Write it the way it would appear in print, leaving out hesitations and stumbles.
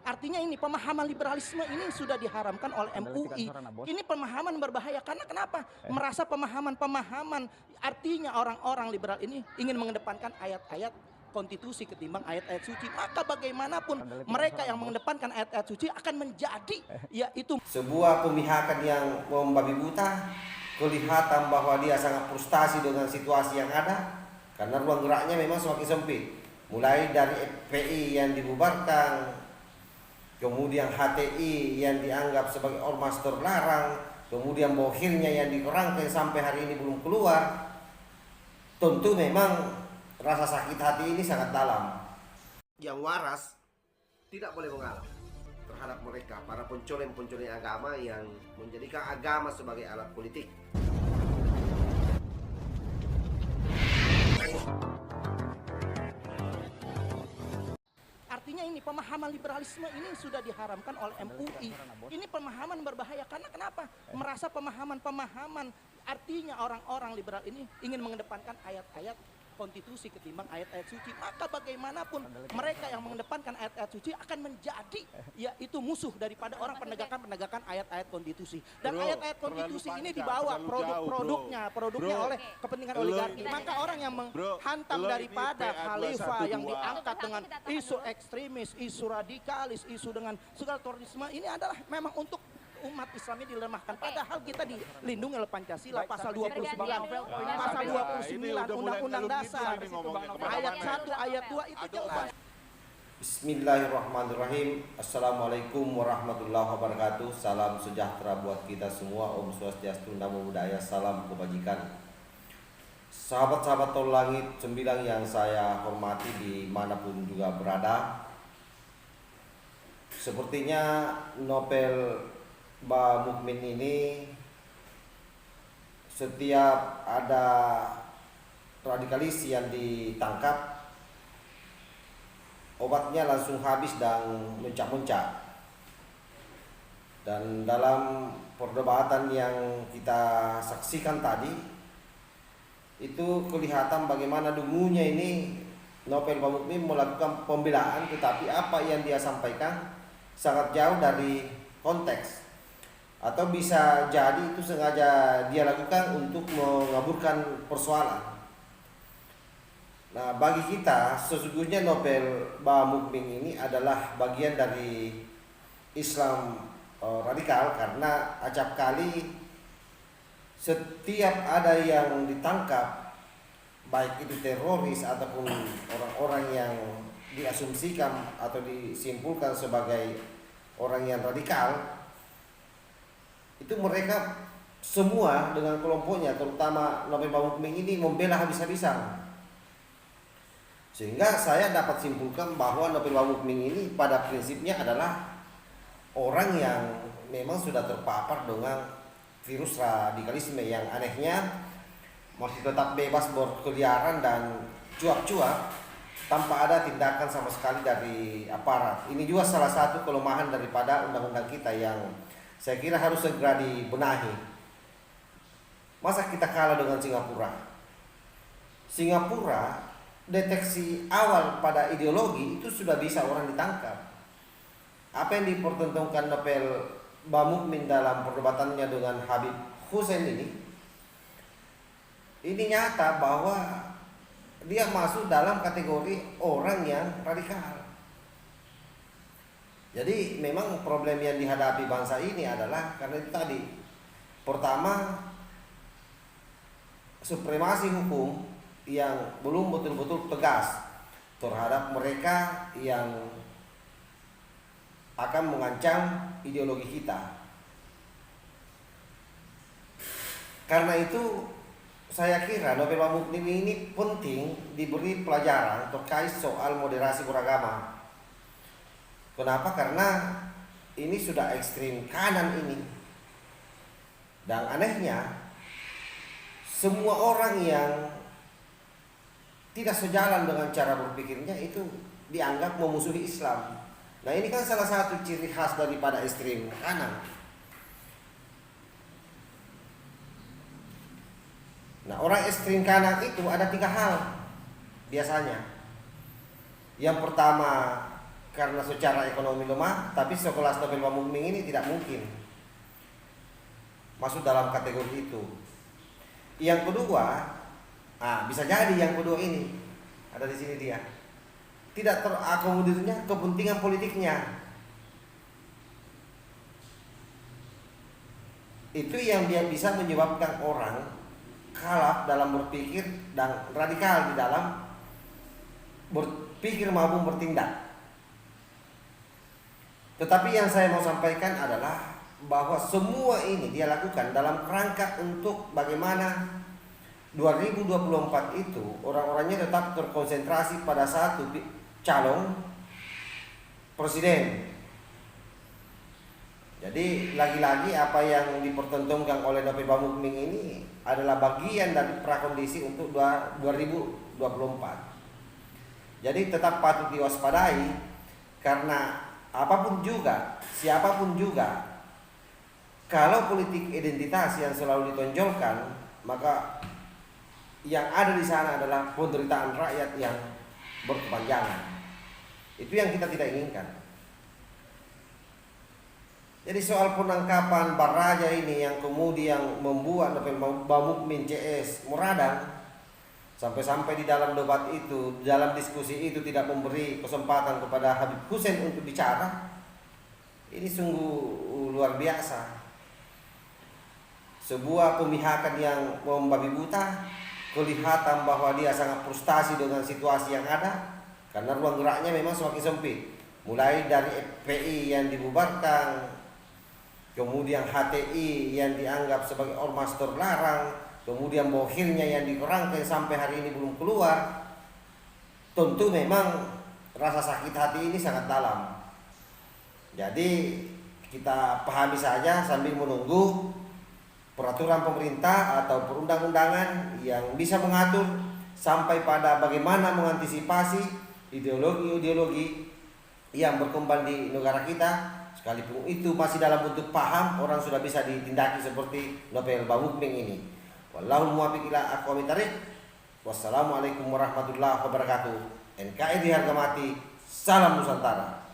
Artinya ini pemahaman liberalisme ini sudah diharamkan oleh MUI. Ini pemahaman berbahaya karena kenapa? Merasa pemahaman artinya orang-orang liberal ini ingin mengedepankan ayat-ayat konstitusi ketimbang ayat-ayat suci. Maka bagaimanapun mereka yang mengedepankan ayat-ayat suci akan menjadi yaitu sebuah pemihakan yang membabi buta. Kelihatan bahwa dia sangat frustasi dengan situasi yang ada karena ruang geraknya memang semakin sempit. Mulai dari FPI yang dibubarkan, kemudian HTI yang dianggap sebagai ormas terlarang, kemudian Bohirnya yang dikerangkeng sampai hari ini belum keluar. Tentu memang rasa sakit hati ini sangat dalam. Yang waras tidak boleh mengalah terhadap mereka, para pencoleng-pencoleng agama yang menjadikan agama sebagai alat politik. Artinya ini pemahaman liberalisme ini sudah diharamkan oleh MUI. Ini pemahaman berbahaya karena kenapa? Merasa pemahaman artinya orang-orang liberal ini ingin mengedepankan ayat-ayat konstitusi ketimbang ayat-ayat suci. Maka bagaimanapun mereka yang mengedepankan ayat-ayat suci akan menjadi yaitu musuh daripada orang penegakan ayat-ayat konstitusi. Dan ayat-ayat konstitusi ini dibawa produknya oleh kepentingan oligarki. Maka orang yang menghantam daripada khalifah yang diangkat dengan isu ekstremis, isu radikalis, isu dengan segala terorisme ini adalah memang untuk umat Islam ini dilemahkan. Padahal kita dilindungi oleh Pancasila pasal 29, pasal 29 Undang-Undang Dasar ayat 1, ayat 2 itu jelas. Bismillahirrahmanirrahim. Assalamualaikum warahmatullahi wabarakatuh. Salam sejahtera buat kita semua. Om Swastiastu, Namo Buddhaya, salam kebajikan. Sahabat-sahabat tol langit 9 yang saya hormati dimanapun juga berada. Sepertinya novel Mbak Mukmin ini setiap ada radikalis yang ditangkap, obatnya langsung habis dan muncak-muncak. Dan dalam perdebatan yang kita saksikan tadi, itu kelihatan bagaimana dulunya ini novel Mbak Mukmin melakukan pembelaan, tetapi apa yang dia sampaikan sangat jauh dari konteks. Atau bisa jadi itu sengaja dia lakukan untuk mengaburkan persoalan. Nah, bagi kita sesungguhnya novel Mbak Mukmin ini adalah bagian dari Islam radikal, karena acap kali setiap ada yang ditangkap, baik itu teroris ataupun orang-orang yang diasumsikan atau disimpulkan sebagai orang yang radikal, itu mereka semua dengan kelompoknya, terutama novel Mbak Mukmin ini membela habis-habisan. Sehingga saya dapat simpulkan bahwa novel Mbak Mukmin ini pada prinsipnya adalah orang yang memang sudah terpapar dengan virus radikalisme yang anehnya masih tetap bebas berkeliaran dan cuap-cuap tanpa ada tindakan sama sekali dari aparat. Ini juga salah satu kelemahan daripada undang-undang kita yang saya kira harus segera dibenahi. Masa kita kalah dengan Singapura? Singapura deteksi awal pada ideologi itu sudah bisa orang ditangkap. Apa yang dipertontonkan novel Mbak Mukmin dalam perdebatannya dengan Habib Hussein ini nyata bahwa dia masuk dalam kategori orang yang radikal. Jadi memang problem yang dihadapi bangsa ini adalah karena itu tadi. Pertama, supremasi hukum yang belum betul-betul tegas terhadap mereka yang akan mengancam ideologi kita. Karena itu saya kira novel Mbak Mukmin ini penting diberi pelajaran terkait soal moderasi beragama. Kenapa? Karena ini sudah ekstrim kanan ini. Dan anehnya, semua orang yang tidak sejalan dengan cara berpikirnya itu dianggap memusuhi Islam. Nah, ini kan salah satu ciri khas daripada ekstrim kanan. Nah, orang ekstrim kanan itu ada 3 hal biasanya. Yang pertama, karena secara ekonomi lemah, tapi sekelas Nobel Pamukming ini tidak mungkin masuk dalam kategori itu. Yang kedua, bisa jadi yang kedua ini ada di sini dia tidak terakomodirnya kepentingan politiknya. Itu yang dia bisa menyebabkan orang kalap dalam berpikir dan radikal di dalam berpikir maupun bertindak. Tetapi yang saya mau sampaikan adalah bahwa semua ini dia lakukan dalam kerangka untuk bagaimana 2024 itu orang-orangnya tetap terkonsentrasi pada satu calon presiden. Jadi lagi-lagi apa yang dipertontonkan oleh Nobel Pamukming ini adalah bagian dari prakondisi untuk 2024. Jadi tetap patut diwaspadai karena apapun juga, siapapun juga, kalau politik identitas yang selalu ditonjolkan, maka yang ada di sana adalah penderitaan rakyat yang berkepanjangan. Itu yang kita tidak inginkan. Jadi soal penangkapan Baraja ini yang kemudian membuat Nobel Pamukming CS meradang, sampai-sampai di dalam debat itu, dalam diskusi itu tidak memberi kesempatan kepada Habib Hussein untuk bicara, ini sungguh luar biasa. Sebuah pemihakan yang membabi buta, kelihatan bahwa dia sangat frustasi dengan situasi yang ada, karena ruang geraknya memang semakin sempit. Mulai dari FPI yang dibubarkan, kemudian HTI yang dianggap sebagai ormas terlarang, kemudian Bohirnya yang dikerangkai sampai hari ini belum keluar. Tentu memang rasa sakit hati ini sangat dalam. Jadi kita pahami saja sambil menunggu peraturan pemerintah atau perundang-undangan yang bisa mengatur sampai pada bagaimana mengantisipasi ideologi-ideologi yang berkembang di negara kita. Sekalipun itu masih dalam bentuk paham, orang sudah bisa ditindaki seperti Nobel Pamukming ini. Wallahul muwaffiq ila aqwamit thariq. Wassalamualaikum warahmatullahi wabarakatuh. NKRI harga mati. Salam Nusantara.